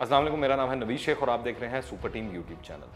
अस्सलाम वालेकुम, मेरा नाम है नवीद शेख और आप देख रहे हैं सुपर टीम यूट्यूब चैनल।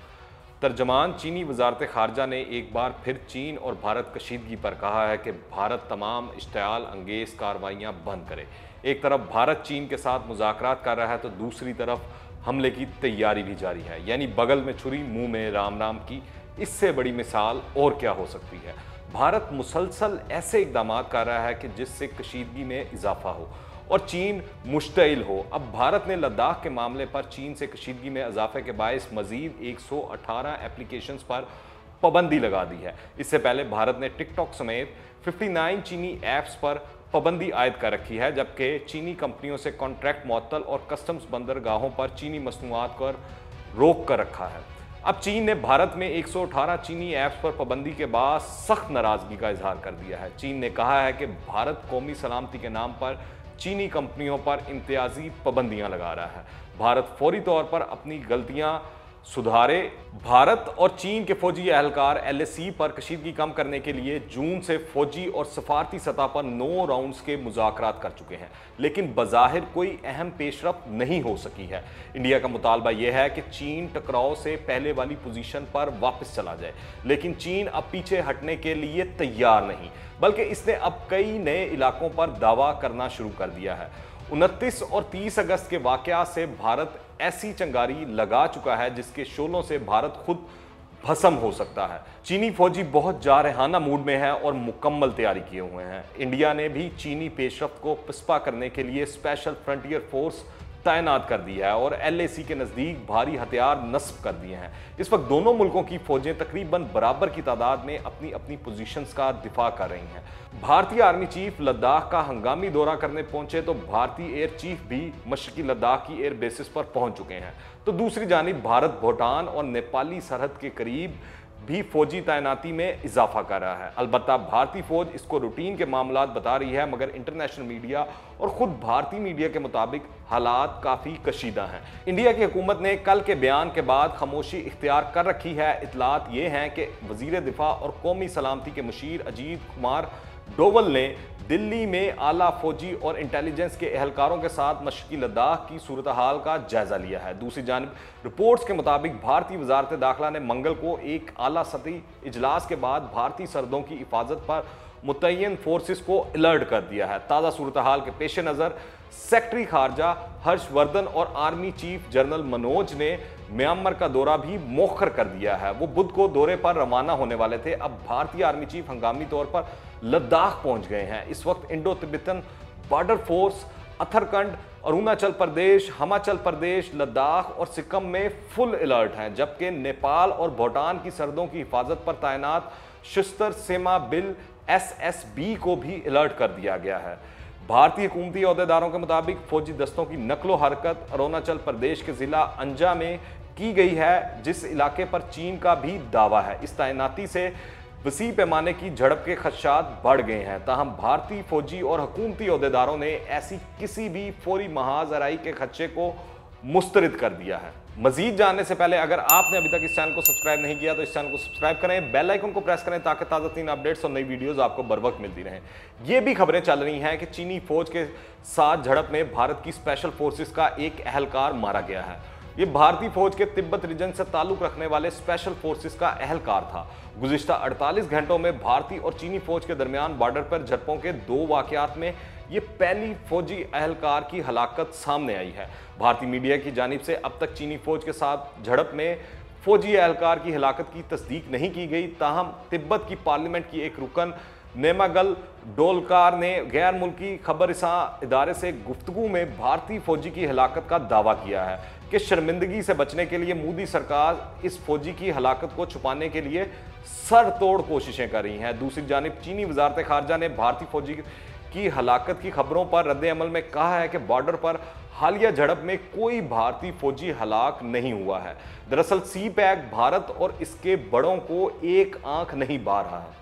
तर्जमान चीनी वजारत खारजा ने एक बार फिर चीन और भारत कशीदगी पर कहा है कि भारत तमाम इश्तियाल अंगेज़ कार्रवाइयाँ बंद करे। एक तरफ भारत चीन के साथ मुज़ाकरात कर रहा है तो दूसरी तरफ हमले की तैयारी भी जारी है। यानी बगल में छुरी मुंह में राम राम की इससे बड़ी मिसाल और क्या हो सकती है। भारत मुसलसल ऐसे इकदाम कर रहा है कि जिससे कशीदगी में इजाफा हो और चीन मुश्तइल हो। अब भारत ने लद्दाख के मामले पर चीन से कशीदगी में इजाफे के बायस मजीद 118 एप्लीकेशंस पर पाबंदी लगा दी है। इससे पहले भारत ने टिकटॉक समेत 59 चीनी ऐप्स पर पाबंदी आयद कर रखी है, जबकि चीनी कंपनियों से कॉन्ट्रैक्ट मुअत्तल और कस्टम्स बंदरगाहों पर चीनी मसनूआत पर रोक कर रखा है। अब चीन ने भारत में 118 चीनी ऐप्स पर पाबंदी के बाद सख्त नाराजगी का इजहार कर दिया है। चीन ने कहा है कि भारत कौमी सलामती के नाम पर चीनी कंपनियों पर इम्तियाजी पाबंदियां लगा रहा है। भारत फौरी तौर पर अपनी गलतियां सुधारे। भारत और चीन के फौजी एहलकार LAC पर कशीदगी कम करने के लिए जून से फौजी और सफारती सतह पर 9 राउंड्स के मुज़ाकरात कर चुके हैं, लेकिन बज़ाहिर कोई अहम पेशरफ्त नहीं हो सकी है। इंडिया का मुतालबा यह है कि चीन टकराव से पहले वाली पोजीशन पर वापस चला जाए, लेकिन चीन अब पीछे हटने के लिए तैयार नहीं, बल्कि इसने अब कई नए इलाकों पर दावा करना शुरू कर दिया है। 29 और 30 अगस्त के वाक़या से भारत ऐसी चंगारी लगा चुका है जिसके शोलों से भारत खुद भस्म हो सकता है। चीनी फौजी बहुत जारहाना मूड में है और मुकम्मल तैयारी किए हुए हैं। इंडिया ने भी चीनी पेशरफ्त को पिस्पा करने के लिए स्पेशल फ्रंटियर फोर्स तैनात कर दिया है और LAC के नज़दीक भारी हथियार नस्ब कर दिए हैं। इस वक्त दोनों मुल्कों की फौजें तकरीबन बराबर की तादाद में अपनी अपनी पोजीशंस का दिफा कर रही हैं। भारतीय आर्मी चीफ लद्दाख का हंगामी दौरा करने पहुंचे तो भारतीय एयर चीफ भी मशरकी लद्दाख की एयर बेसिस पर पहुंच चुके हैं। तो दूसरी जानिब भारत भूटान और नेपाली सरहद के करीब भी फौजी तैनाती में इजाफा कर रहा है। अलबत्ता भारतीय फौज इसको रूटीन के मामलात बता रही है, मगर इंटरनेशनल मीडिया और खुद भारतीय मीडिया के मुताबिक हालात काफ़ी कशीदा हैं। इंडिया की हुकूमत ने कल के बयान के बाद खामोशी इख्तियार कर रखी है। इतलात ये हैं कि वजीर दिफा और कौमी सलामती के मुशीर अजीत कुमार डोवल ने दिल्ली में आला फौजी और इंटेलिजेंस के एहलकारों के साथ मशरकी लद्दाख की सूरत हाल का जायजा लिया है। दूसरी जानिब रिपोर्ट्स के मुताबिक भारतीय वजारत दाखिला ने मंगल को एक आला सतही इजलास के बाद भारतीय सरहदों की हिफाजत पर मुतय्यन फोर्सेस को अलर्ट कर दिया है। ताज़ा सूरत हाल के पेश नज़र सेक्रेटरी खारजा हर्षवर्धन और आर्मी चीफ जनरल मनोज ने म्यांमार का दौरा भी मौखर कर दिया है। वो बुध को दौरे पर रवाना होने वाले थे। अब भारतीय आर्मी चीफ हंगामी तौर पर लद्दाख पहुंच गए हैं। इस वक्त Indo Tibetan border force Uttarakhand, Arunachal Pradesh, Himachal Pradesh, Ladakh और सिक्किम में फुल अलर्ट हैं, जबकि नेपाल और भूटान की सरहदों की हिफाजत पर तैनात शस्त्र सीमा बिल SSB को भी अलर्ट कर दिया गया है। भारतीय हुकूमती अहदेदारों के मुताबिक फौजी दस्तों की नकलो हरकत अरुणाचल प्रदेश के जिला अंजा में की गई है, जिस इलाके पर चीन का भी दावा है। इस तैनाती से वसी पैमाने की झड़प के खदशात बढ़ गए हैं। ताहम भारतीय फौजी और हुकूमती अहदेदारों ने ऐसी किसी भी फौरी महाजराई के खदशे को मुस्तरद कर दिया है। मजीद जानने से पहले अगर आपने अभी तक इस चैनल को सब्सक्राइब नहीं किया तो इस चैनल को सब्सक्राइब करें, बेल आइकन को प्रेस करें ताकि ताज़ा तीन अपडेट्स और नई वीडियोस आपको बर वक्त मिलती रहें। ये भी खबरें चल रही हैं कि चीनी फौज के साथ झड़प में भारत की स्पेशल फोर्सेस का एक एहलकार मारा गया है। ये भारतीय फौज के तिब्बत रीजन से ताल्लुक रखने वाले स्पेशल फोर्सेस का एहलकार था। गुज़िश्ता 48 घंटों में भारतीय और चीनी फौज के दरमियान बॉर्डर पर झड़पों के 2 वाक़यात में ये पहली फौजी एहलकार की हलाकत सामने आई है। भारतीय मीडिया की जानिब से अब तक चीनी फौज के साथ झड़प में फौजी एहलकार की हलाकत की तस्दीक नहीं की गई। ताहम तिब्बत की पार्लियामेंट की एक रुकन नेमागल डोलकार ने गैर मुल्की खबरसां इदारे से गुफ्तगू में भारतीय फौजी की हलाकत का दावा किया है कि शर्मिंदगी से बचने के लिए मोदी सरकार इस फौजी की हलाकत को छुपाने के लिए सर तोड़ कोशिशें कर रही हैं। दूसरी जानिब चीनी वजारत खारजा ने भारतीय फौजी की हलाकत की खबरों पर रद्द अमल में कहा है कि बॉर्डर पर हालिया झड़प में कोई भारतीय फौजी हलाक नहीं हुआ है। दरअसल CPAC भारत और इसके बड़ों को एक आंख नहीं बा रहा है।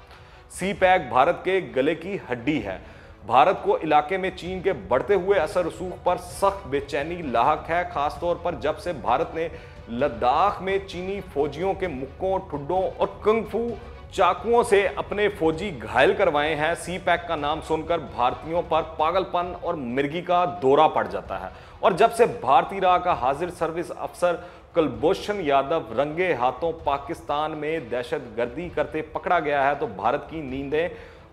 CPAC भारत के गले की हड्डी है। भारत को इलाके में चीन के बढ़ते हुए असर रसूख पर सख्त बेचैनी लाहक है, खासतौर पर जब से भारत ने लद्दाख में चीनी फौजियों के मुक्कों, ठुड्डों और कंगफू चाकुओं से अपने फौजी घायल करवाए हैं। सी पैक का नाम सुनकर भारतीयों पर पागलपन और मिर्गी का दौरा पड़ जाता है। और जब से भारतीय राह का हाजिर सर्विस अफसर कुलभूषण यादव रंगे हाथों पाकिस्तान में दहशतगर्दी करते पकड़ा गया है तो भारत की नींदें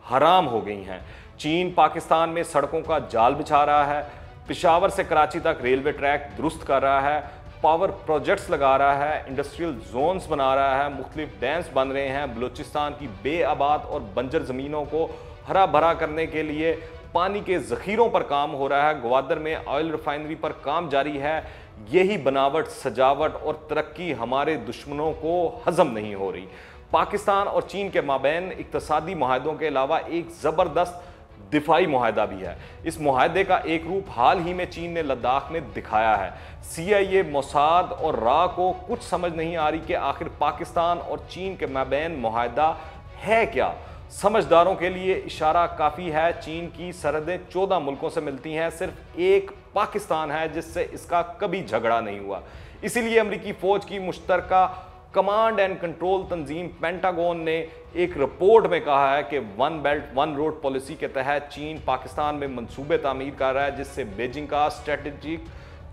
हराम हो गई हैं। चीन पाकिस्तान में सड़कों का जाल बिछा रहा है, पेशावर से कराची तक रेलवे ट्रैक दुरुस्त कर रहा है, पावर प्रोजेक्ट्स लगा रहा है, इंडस्ट्रियल जोन्स बना रहा है, मुख्तलिफ डैम्स बन रहे हैं, बलूचिस्तान की बेआबाद और बंजर ज़मीनों को हरा भरा करने के लिए पानी के ज़ख़ीरों पर काम हो रहा है, ग्वादर में ऑयल रिफाइनरी पर काम जारी है। यही बनावट, सजावट और तरक्की हमारे दुश्मनों को हजम नहीं हो रही। पाकिस्तान और चीन के माबैन इक़्तिसादी मुआहदों के अलावा एक ज़बरदस्त दिफाई मुआहदा भी है। इस मुआहदे का एक रूप हाल ही में चीन ने लद्दाख में दिखाया है। CIA, मोसाद और रा को कुछ समझ नहीं आ रही कि आखिर पाकिस्तान और चीन के माबैन मुआहदा है क्या। समझदारों के लिए इशारा काफ़ी है। चीन की सरहदें 14 मुल्कों से मिलती हैं, सिर्फ एक पाकिस्तान है जिससे इसका कभी झगड़ा नहीं हुआ। इसीलिए अमरीकी फ़ौज की मुश्तरका कमांड एंड कंट्रोल तंजीम पेंटागन ने एक रिपोर्ट में कहा है कि one belt one road policy के तहत चीन पाकिस्तान में मंसूबे तामीर कर रहा है जिससे बीजिंग का स्ट्रेटेजिक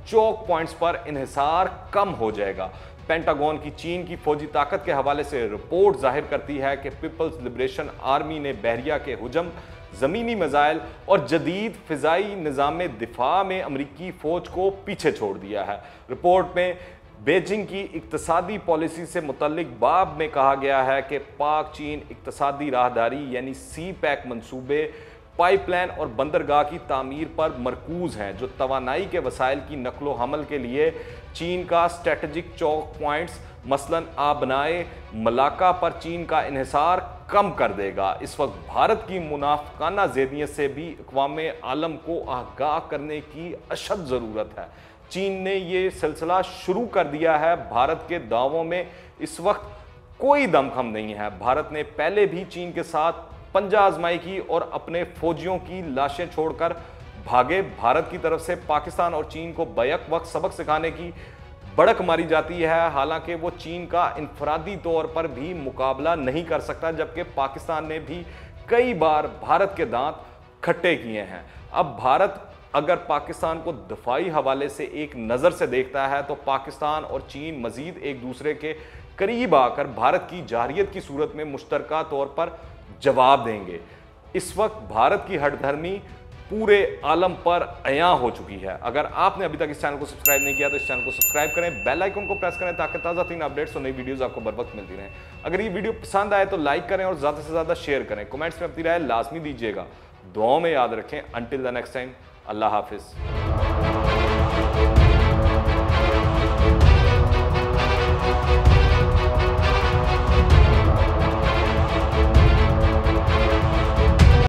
चौक पॉइंट्स पर इन्हिसार कम हो जाएगा। पेंटागन की चीन की फौजी ताकत के हवाले से रिपोर्ट जाहिर करती है कि पीपल्स लिबरेशन आर्मी ने बहरिया के हुजम, ज़मीनी मिसाइल और जदीद फ़िज़ाई निज़ाम दिफा में अमरीकी फ़ौज को पीछे छोड़ दिया है। रिपोर्ट में बीजिंग की इक़्तिसादी पॉलिसी से मुतल्लिक बाब में कहा गया है कि पाक चीन इक़्तिसादी राहदारी यानी सी पैक मंसूबे पाइपलाइन और बंदरगाह की तामीर पर मरकूज़ हैं जो तवानाई के वसाइल की नकलो हमल के लिए चीन का स्ट्रेटजिक चौक पॉइंट्स मसलन आबनाए मलाका पर चीन का इन्हिसार कम कर देगा। इस वक्त भारत की मुनाफिकाना ज़ेदियत से भी अक़वाम आलम को आगाह करने की अशद ज़रूरत है। चीन ने ये सिलसिला शुरू कर दिया है। भारत के दावों में इस वक्त कोई दमखम नहीं है। भारत ने पहले भी चीन के साथ पंजा आजमाई की और अपने फौजियों की लाशें छोड़कर भागे। भारत की तरफ से पाकिस्तान और चीन को बैक वक्त सबक सिखाने की बड़क मारी जाती है, हालांकि वो चीन का इनफरादी तौर पर भी मुकाबला नहीं कर सकता, जबकि पाकिस्तान ने भी कई बार भारत के दांत खट्टे किए हैं। अब भारत अगर पाकिस्तान को दफाई हवाले से एक नज़र से देखता है तो पाकिस्तान और चीन मजीद एक दूसरे के करीब आकर भारत की जारहियत की सूरत में मुश्तरका तौर पर जवाब देंगे। इस वक्त भारत की हठधर्मी पूरे आलम पर अयां हो चुकी है। अगर आपने अभी तक इस चैनल को सब्सक्राइब नहीं किया तो इस चैनल को सब्सक्राइब करें, बेल आइकन को प्रेस करें ताकि ताज़ा तीन अपडेट्स और नई वीडियोस आपको बर वक्त मिलती रहें। अगर ये वीडियो पसंद आए तो लाइक करें और ज़्यादा से ज़्यादा शेयर करें। कमेंट्स में अपनी राय लाजमी दीजिएगा। दुआओं में याद रखें। अंटिल द नेक्स्ट टाइम, अल्लाह हाफिज़।